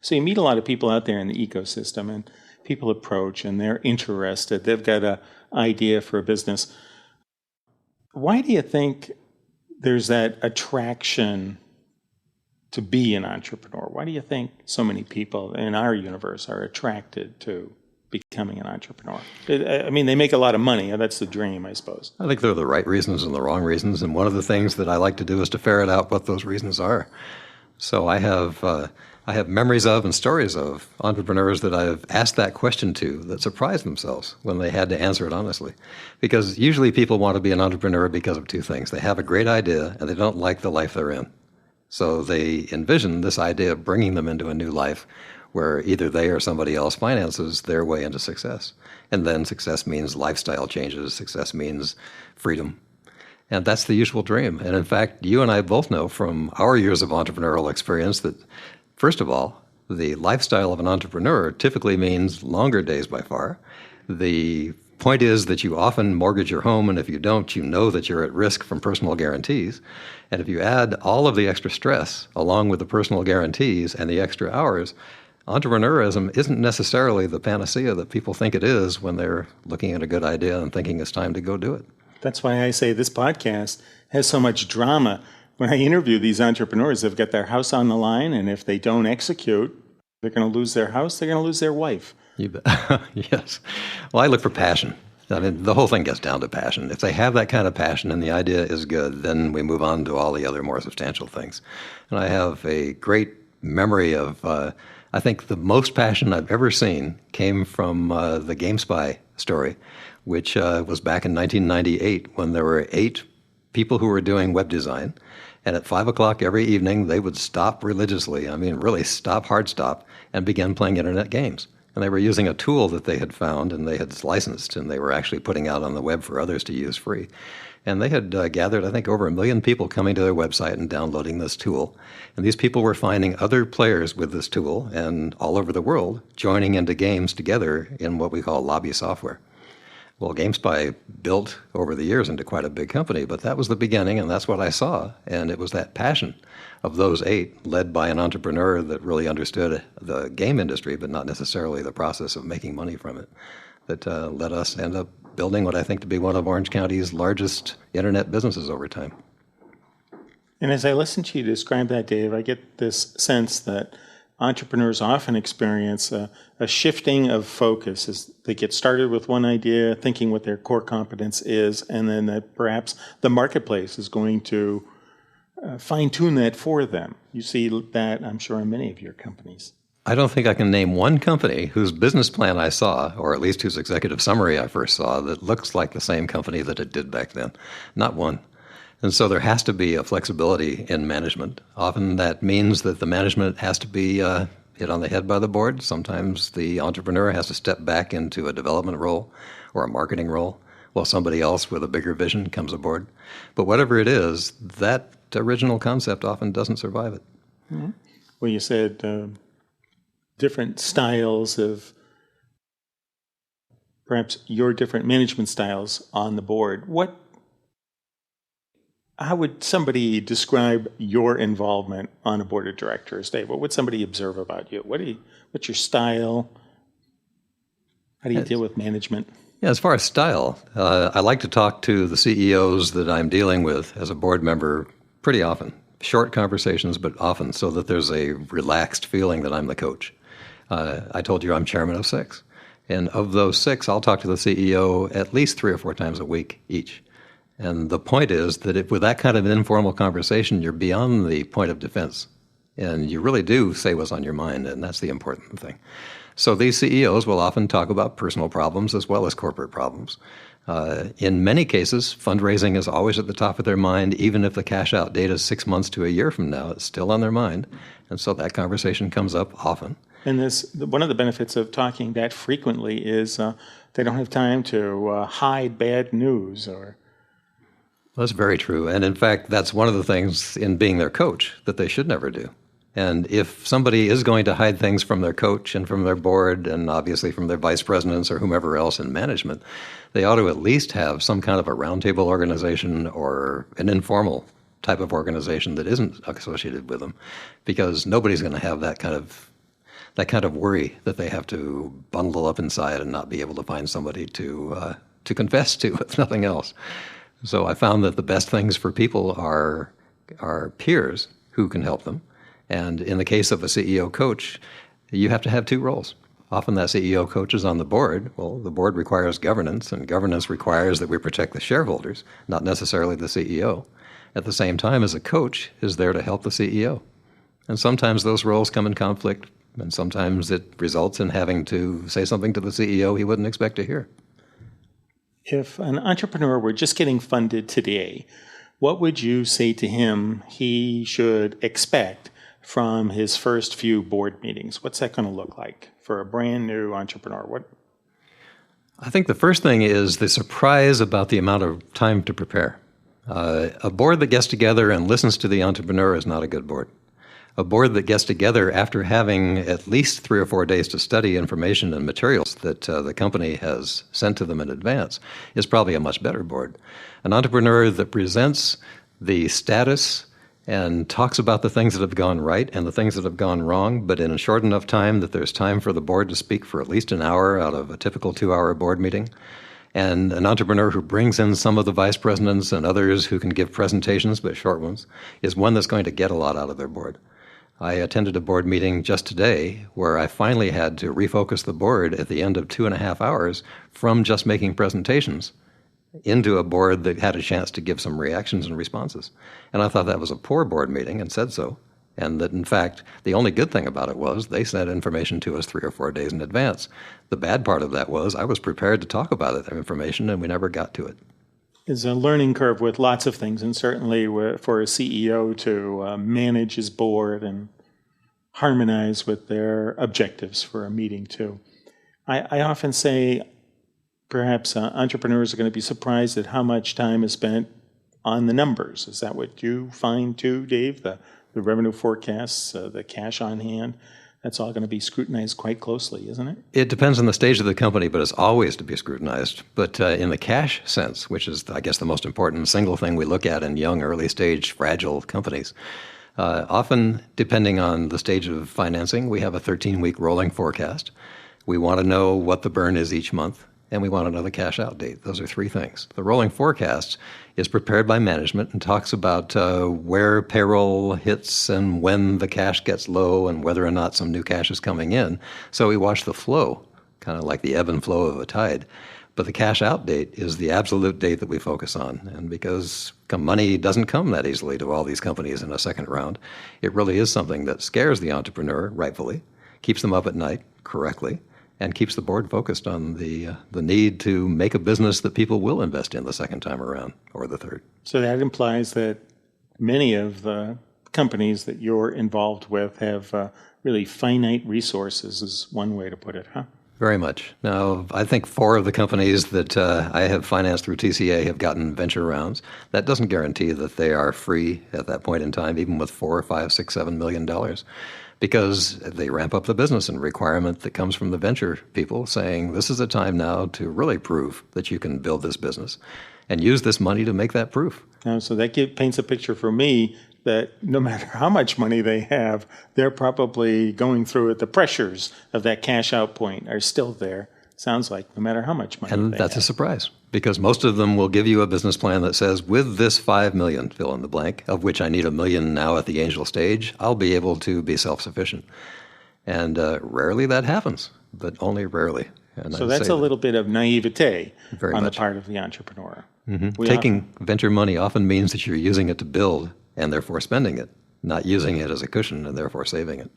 So you meet a lot of people out there in the ecosystem, and people approach and they're interested. They've got an idea for a business. Why do you think there's that attraction to be an entrepreneur? Why do you think so many people in our universe are attracted to becoming an entrepreneur? I mean, they make a lot of money. That's the dream, I suppose. I think they're the right reasons and the wrong reasons. And one of the things that I like to do is to ferret out what those reasons are. So I have memories of and stories of entrepreneurs that I've asked that question to that surprised themselves when they had to answer it honestly. Because usually people want to be an entrepreneur because of two things. They have a great idea and they don't like the life they're in. So they envision this idea of bringing them into a new life where either they or somebody else finances their way into success. And then success means lifestyle changes. Success means freedom. And that's the usual dream. And in fact, you and I both know from our years of entrepreneurial experience that, first of all, the lifestyle of an entrepreneur typically means longer days by far. The point is that you often mortgage your home, and if you don't, you know that you're at risk from personal guarantees. And if you add all of the extra stress along with the personal guarantees and the extra hours, entrepreneurism isn't necessarily the panacea that people think it is when they're looking at a good idea and thinking it's time to go do it. That's why I say this podcast has so much drama. When I interview these entrepreneurs, they've got their house on the line, and if they don't execute, they're going to lose their house, they're going to lose their wife. You bet. Yes. Well, I look for passion. I mean, the whole thing gets down to passion. If they have that kind of passion and the idea is good, then we move on to all the other more substantial things. And I have a great memory of, I think the most passion I've ever seen came from the GameSpy story, which was back in 1998 when there were 8 people who were doing web design. And at 5 o'clock every evening, they would stop religiously, I mean, really stop, hard stop, and begin playing internet games. And they were using a tool that they had found and they had licensed, and they were actually putting out on the web for others to use free. And they had gathered, I think, over 1 million people coming to their website and downloading this tool. And these people were finding other players with this tool and all over the world joining into games together in what we call lobby software. Well, GameSpy built over the years into quite a big company, but that was the beginning, and that's what I saw. And it was that passion of those 8, led by an entrepreneur that really understood the game industry, but not necessarily the process of making money from it, that let us end up building what I think to be one of Orange County's largest internet businesses over time. And as I listen to you describe that, Dave, I get this sense that entrepreneurs often experience a shifting of focus as they get started with one idea, thinking what their core competence is, and then that perhaps the marketplace is going to fine-tune that for them. You see that, I'm sure, in many of your companies. I don't think I can name one company whose business plan I saw, or at least whose executive summary I first saw, that looks like the same company that it did back then. Not one. And so there has to be a flexibility in management. Often that means that the management has to be hit on the head by the board. Sometimes the entrepreneur has to step back into a development role or a marketing role while somebody else with a bigger vision comes aboard. But whatever it is, that original concept often doesn't survive it. Mm-hmm. Well, you said different styles of perhaps your different management styles on the board. How would somebody describe your involvement on a board of directors, Dave? What would somebody observe about you? What's your style? How do you deal with management? Yeah, as far as style, I like to talk to the CEOs that I'm dealing with as a board member pretty often. Short conversations, but often, so that there's a relaxed feeling that I'm the coach. I told you I'm chairman of 6. And of those 6, I'll talk to the CEO at least 3 or 4 times a week each. And the point is that with that kind of an informal conversation, you're beyond the point of defense. And you really do say what's on your mind, and that's the important thing. So these CEOs will often talk about personal problems as well as corporate problems. In many cases, fundraising is always at the top of their mind. Even if the cash-out date is 6 months to a year from now, it's still on their mind. And so that conversation comes up often. And one of the benefits of talking that frequently is they don't have time to hide bad news or... That's very true. And in fact, that's one of the things in being their coach that they should never do. And if somebody is going to hide things from their coach and from their board and obviously from their vice presidents or whomever else in management, they ought to at least have some kind of a roundtable organization or an informal type of organization that isn't associated with them, because nobody's going to have that kind of that kind of worry that they have to bundle up inside and not be able to find somebody to confess to, if nothing else. So I found that the best things for people are peers who can help them. And in the case of a CEO coach, you have to have two roles. Often that CEO coach is on the board. Well, the board requires governance, and governance requires that we protect the shareholders, not necessarily the CEO. At the same time, as a coach is there to help the CEO. And sometimes those roles come in conflict, and sometimes it results in having to say something to the CEO he wouldn't expect to hear. If an entrepreneur were just getting funded today, what would you say to him he should expect from his first few board meetings? What's that going to look like for a brand new entrepreneur? I think the first thing is the surprise about the amount of time to prepare. A board that gets together and listens to the entrepreneur is not a good board. A board that gets together after having at least 3 or 4 days to study information and materials that the company has sent to them in advance is probably a much better board. An entrepreneur that presents the status and talks about the things that have gone right and the things that have gone wrong, but in a short enough time that there's time for the board to speak for at least an hour out of a typical 2-hour board meeting. And an entrepreneur who brings in some of the vice presidents and others who can give presentations, but short ones, is one that's going to get a lot out of their board. I attended a board meeting just today where I finally had to refocus the board at the end of 2.5 hours from just making presentations into a board that had a chance to give some reactions and responses. And I thought that was a poor board meeting and said so. And that, in fact, the only good thing about it was they sent information to us 3 or 4 days in advance. The bad part of that was I was prepared to talk about that information, and we never got to it. It's a learning curve with lots of things, and certainly for a CEO to manage his board and harmonize with their objectives for a meeting, too. I often say perhaps entrepreneurs are going to be surprised at how much time is spent on the numbers. Is that what you find too, Dave? The revenue forecasts, the cash on hand, that's all going to be scrutinized quite closely, isn't it? It depends on the stage of the company, but it's always to be scrutinized. But in the cash sense, which is, I guess, the most important single thing we look at in young, early stage, fragile companies, often, depending on the stage of financing, we have a 13-week rolling forecast. We want to know what the burn is each month, and we want to know the cash out date. Those are 3 things. The rolling forecast is prepared by management and talks about where payroll hits and when the cash gets low and whether or not some new cash is coming in. So we watch the flow, kind of like the ebb and flow of a tide. But the cash out date is the absolute date that we focus on. And because money doesn't come that easily to all these companies in a second round, it really is something that scares the entrepreneur, rightfully, keeps them up at night correctly, and keeps the board focused on the need to make a business that people will invest in the second time around or the third. So that implies that many of the companies that you're involved with have really finite resources, is one way to put it, huh? Very much. Now, I think 4 of the companies that I have financed through TCA have gotten venture rounds. That doesn't guarantee that they are free at that point in time, even with $4, $5, $6, $7 million. Because they ramp up the business and requirement that comes from the venture people saying, this is a time now to really prove that you can build this business and use this money to make that proof. So that paints a picture for me that no matter how much money they have, they're probably going through it. The pressures of that cash out point are still there, sounds like, no matter how much money and they that's have. A surprise, because most of them will give you a business plan that says, with this $5 million, fill in the blank, of which I need $1 million now at the angel stage, I'll be able to be self-sufficient. And rarely that happens, but only rarely. And so that's a little bit of naivete on the part of the entrepreneur. Mm-hmm. Taking venture money often means that you're using it to build and therefore spending it, not using it as a cushion and therefore saving it.